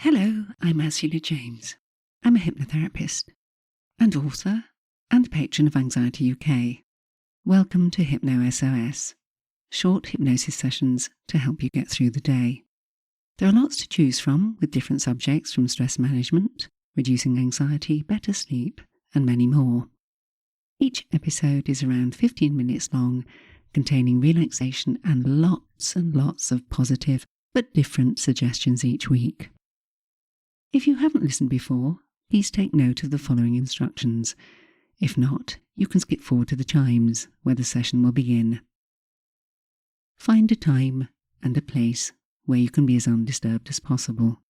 Hello, I'm Ursula James. I'm a hypnotherapist and author and patron of Anxiety UK. Welcome to Hypno SOS, short hypnosis sessions to help you get through the day. There are lots to choose from with different subjects from stress management, reducing anxiety, better sleep, and many more. Each episode is around 15 minutes long, containing relaxation and lots of positive but different suggestions each week. If you haven't listened before, please take note of the following instructions. If not, you can skip forward to the chimes, where the session will begin. Find a time and a place where you can be as undisturbed as possible.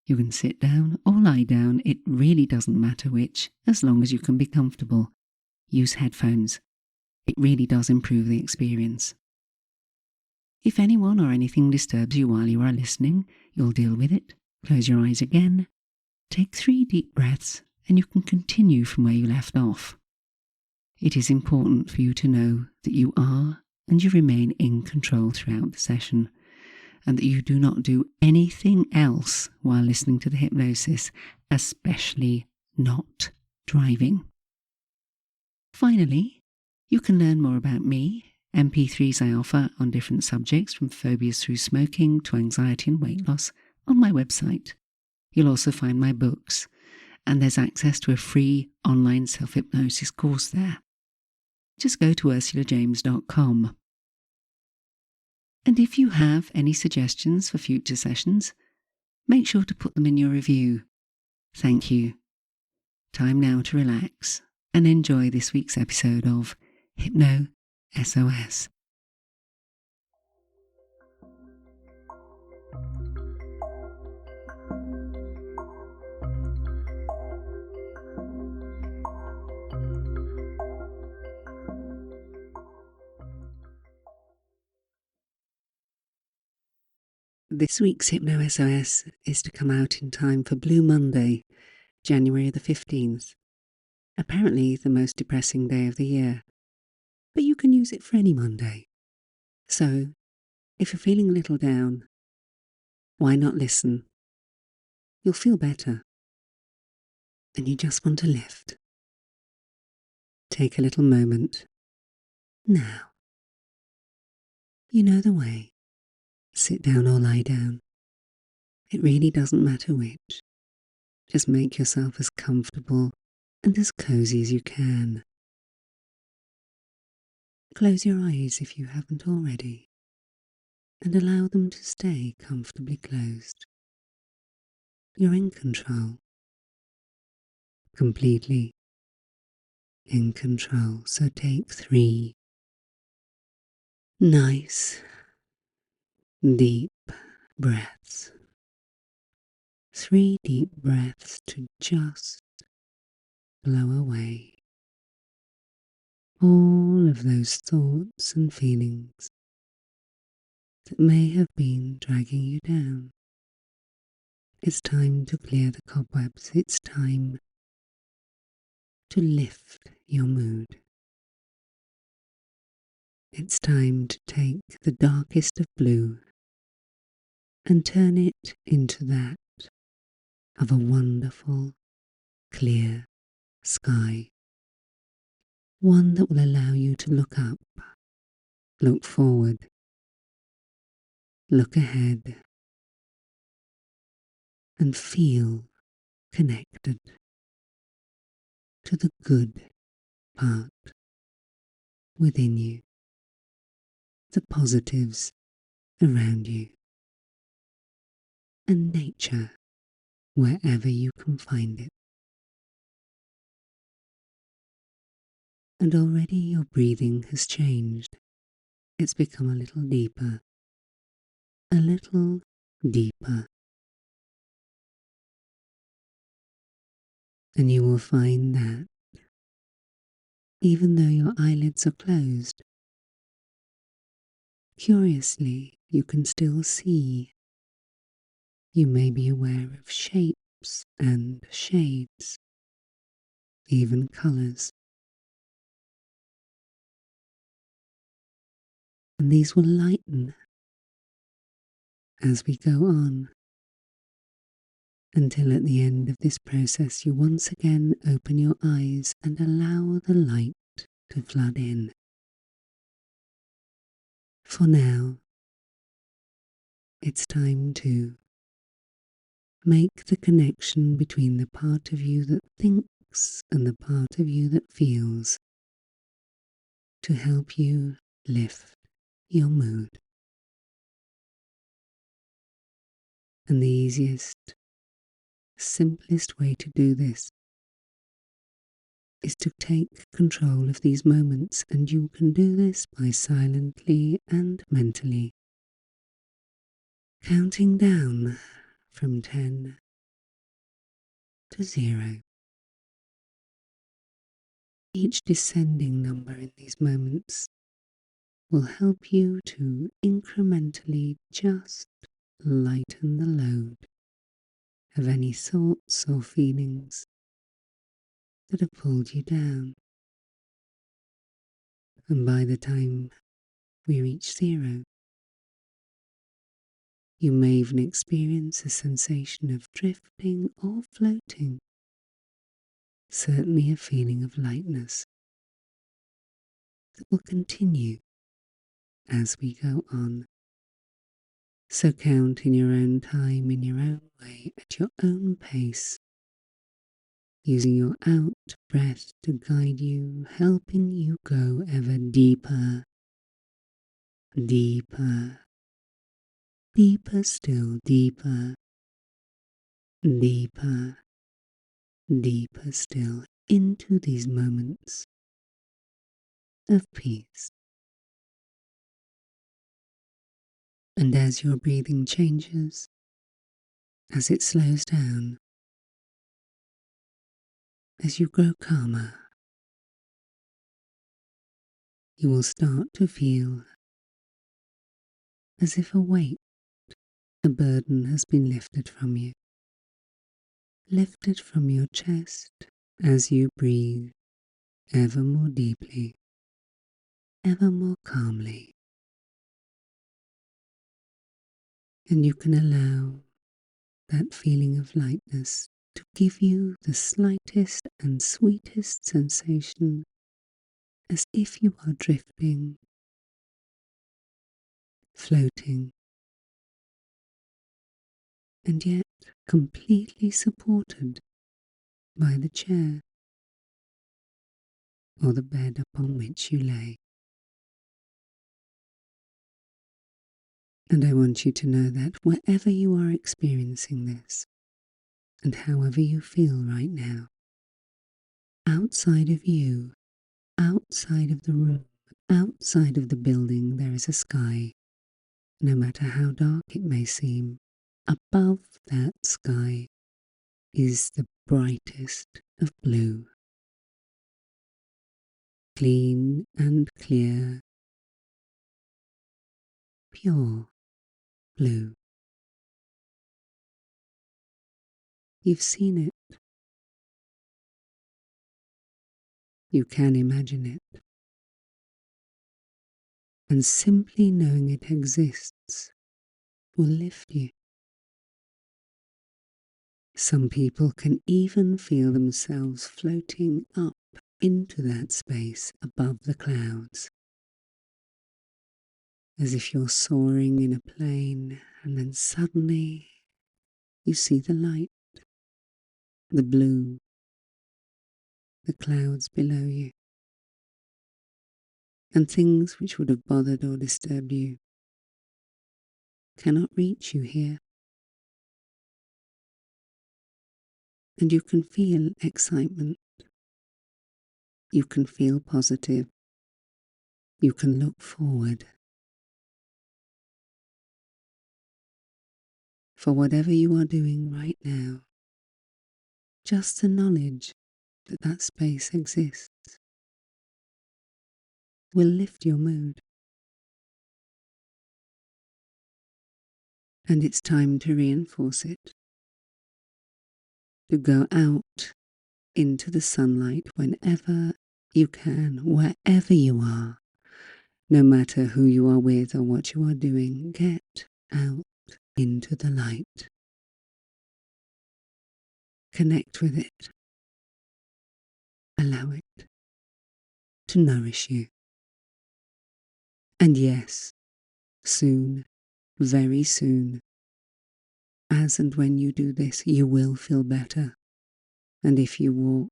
You can sit down or lie down, it really doesn't matter which, as long as you can be comfortable. Use headphones. It really does improve the experience. If anyone or anything disturbs you while you are listening, you'll deal with it. Close your eyes again, take 3 deep breaths, and you can continue from where you left off. It is important for you to know that you are and you remain in control throughout the session, and that you do not do anything else while listening to the hypnosis, especially not driving. Finally, you can learn more about me, MP3s I offer on different subjects from phobias through smoking to anxiety and weight loss, on my website. You'll also find my books, and there's access to a free online self-hypnosis course there. Just go to ursulajames.com. And if you have any suggestions for future sessions, make sure to put them in your review. Thank you. Time now to relax and enjoy this week's episode of Hypno SOS. This week's Hypno SOS is to come out in time for Blue Monday, January the 15th. Apparently the most depressing day of the year, but you can use it for any Monday. So, if you're feeling a little down, why not listen? You'll feel better, and you just want to lift. Take a little moment. Now. You know the way. Sit down or lie down. It really doesn't matter which. Just make yourself as comfortable and as cozy as you can. Close your eyes if you haven't already, and allow them to stay comfortably closed. You're in control. Completely in control. So take 3 nice, deep breaths. 3 deep breaths to just blow away all of those thoughts and feelings that may have been dragging you down. It's time to clear the cobwebs. It's time to lift your mood. It's time to take the darkest of blue and turn it into that of a wonderful, clear sky. One that will allow you to look up, look forward, look ahead, and feel connected to the good part within you, the positives around you, and nature wherever you can find it. And already your breathing has changed. It's become a little deeper, a little deeper. And you will find that, even though your eyelids are closed, curiously you can still see. You may be aware of shapes and shades, even colours. And these will lighten as we go on. until at the end of this process you once again open your eyes and allow the light to flood in. For now, it's time to make the connection between the part of you that thinks and the part of you that feels to help you lift your mood. And the easiest, simplest way to do this is to take control of these moments, and you can do this by silently and mentally counting down from 10 to 0. Each descending number in these moments will help you to incrementally just lighten the load of any thoughts or feelings that have pulled you down. And by the time we reach 0, you may even experience a sensation of drifting or floating, certainly a feeling of lightness that will continue as we go on. So count in your own time, in your own way, at your own pace, using your out breath to guide you, helping you go ever deeper, deeper, deeper still, deeper, deeper, deeper still into these moments of peace. And as your breathing changes, as it slows down, as you grow calmer, you will start to feel as if a weight, a burden has been lifted from you, lifted from your chest as you breathe ever more deeply, ever more calmly. And you can allow that feeling of lightness to give you the slightest and sweetest sensation, as if you are drifting, floating, and yet completely supported by the chair or the bed upon which you lay. And I want you to know that wherever you are experiencing this, and however you feel right now, outside of you, outside of the room, outside of the building, there is a sky, no matter how dark it may seem. Above that sky is the brightest of blue, clean and clear, pure blue. You've seen it. You can imagine it. And simply knowing it exists will lift you. Some people can even feel themselves floating up into that space above the clouds, as if you're soaring in a plane, and then suddenly you see the light, the blue, the clouds below you, and things which would have bothered or disturbed you cannot reach you here. And you can feel excitement, you can feel positive, you can look forward. For whatever you are doing right now, just the knowledge that that space exists will lift your mood. And it's time to reinforce it, to go out into the sunlight whenever you can, wherever you are, no matter who you are with or what you are doing. Get out into the light. Connect with it. Allow it to nourish you. And yes, soon, very soon, as and when you do this, you will feel better. And if you walk,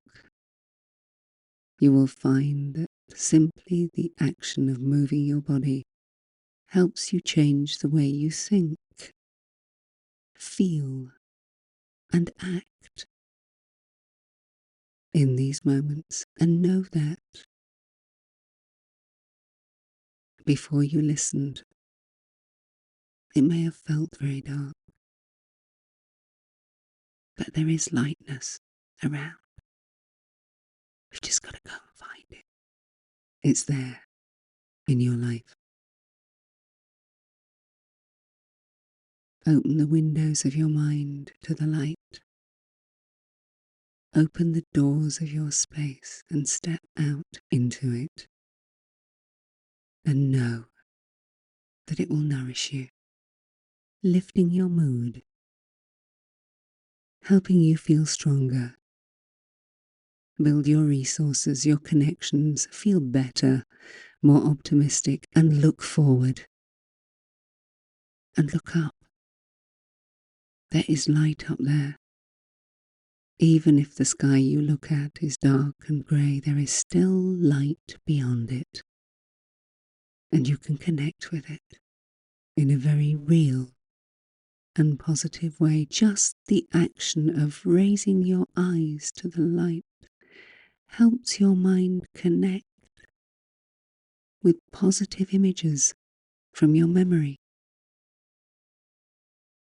you will find that simply the action of moving your body helps you change the way you think, feel, and act in these moments. And know that before you listened, it may have felt very dark, but there is lightness around. You've just got to go and find it. It's there in your life. Open the windows of your mind to the light. Open the doors of your space and step out into it. And know that it will nourish you, lifting your mood, helping you feel stronger, build your resources, your connections, feel better, more optimistic, and look forward. And look up. There is light up there. Even if the sky you look at is dark and grey, there is still light beyond it. And you can connect with it in a very real and positive way. Just the action of raising your eyes to the light helps your mind connect with positive images from your memory.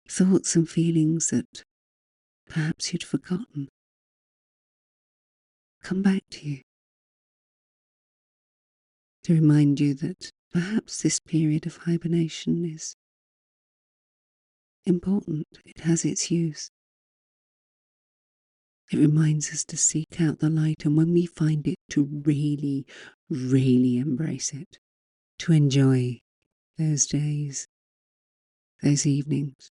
Thoughts and feelings that perhaps you'd forgotten come back to you to remind you that perhaps this period of hibernation is important. It has its use. It reminds us to seek out the light, and when we find it, to really, really embrace it, to enjoy those days, those evenings,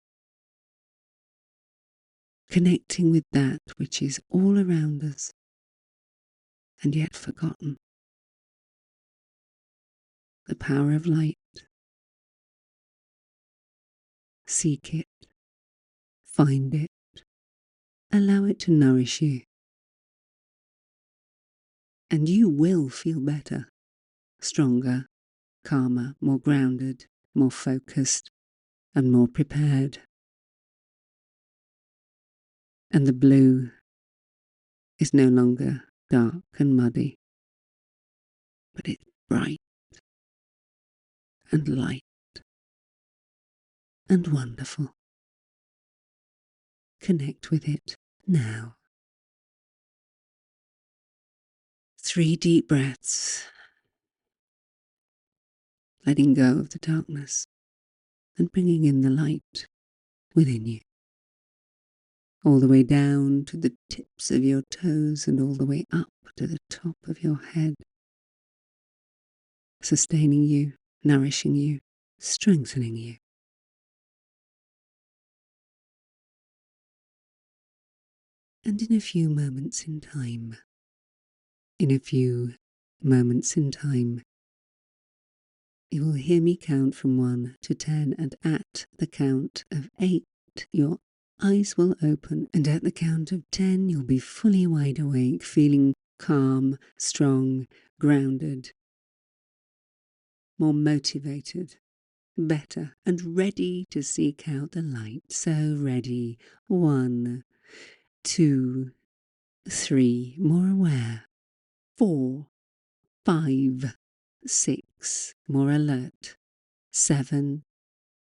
connecting with that which is all around us and yet forgotten. The power of light. Seek it, find it, allow it to nourish you, and you will feel better, stronger, calmer, more grounded, more focused, and more prepared. And the blue is no longer dark and muddy, but it's bright and light and wonderful. Connect with it now. 3 deep breaths, letting go of the darkness and bringing in the light within you, all the way down to the tips of your toes and all the way up to the top of your head, sustaining you, nourishing you, strengthening you. And in a few moments in time, you will hear me count from 1 to 10, and at the count of 8, your eyes will open, and at the count of 10, you'll be fully wide awake, feeling calm, strong, grounded, more motivated, better, and ready to seek out the light. So ready. 1, 2, 3, more aware. 4, 5, 6, more alert. 7,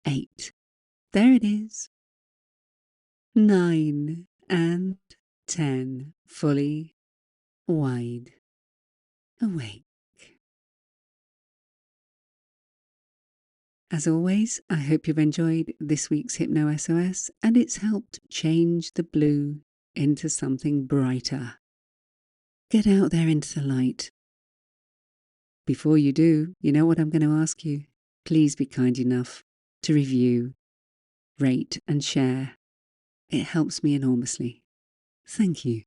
8. There it is. 9 and 10, fully wide awake. As always, I hope you've enjoyed this week's Hypno SOS and it's helped change the blue into something brighter. Get out there into the light. Before you do, you know what I'm going to ask you? Please be kind enough to review, rate and share. It helps me enormously. Thank you.